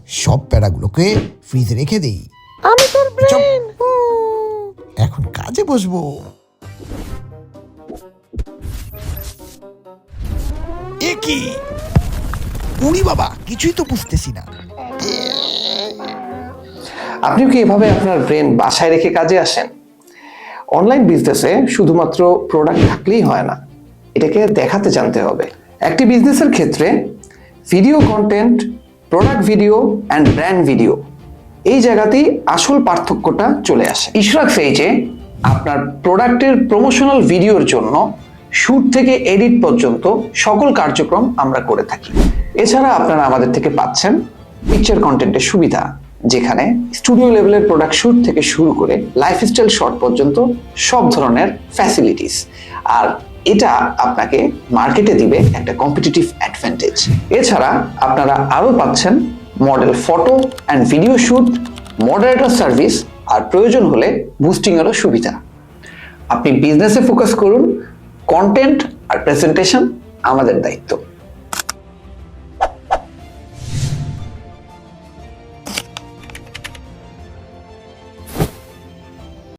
সব প্যারাগুলোকে ফ্রিজে রেখে দেই। আমি তোর ব্রেন। এখন কাজে বসবো। এ কি? উনি বাবা, কিছুই তো বুঝতেছি না। আপনিও কি এভাবে আপনার ব্রেন বাসায় রেখে কাজে আসেন? অনলাইন বিজনেসে শুধুমাত্র প্রোডাক্ট থাকলেই হয় না, এটাকে দেখাতে জানতে হবে। একটি বিজনেসের ক্ষেত্রে video content, product video and brand video, এই জায়গাতেই আসল পার্থক্যটা চলে আসে। ইশরাক পেজে আপনার প্রোডাক্টের প্রমোশনাল ভিডিওর জন্য শুট থেকে এডিট পর্যন্ত সকল কার্যক্রম আমরা করে থাকি। এছাড়া আপনারা আমাদের থেকে পাচ্ছেন পিকচার কন্টেন্টের সুবিধা, যেখানে স্টুডিও লেভেলের প্রোডাক্ট শুট থেকে শুরু করে লাইফস্টাইল শট পর্যন্ত সব ধরনের ফ্যাসিলিটিস। আর এটা আপনাকে মার্কেটে দিবে একটা কম্পিটিটিভ অ্যাডভান্টেজ। এছাড়া আপনারা আরও পাচ্ছেন model photo and video shoot, moderator service, আর প্রয়োজন হলে বুস্টিংয়েরও সুবিধা। আপনি বিজনেসে ফোকাস করুন, কন্টেন্ট আর প্রেজেন্টেশন আমাদের দায়িত্ব।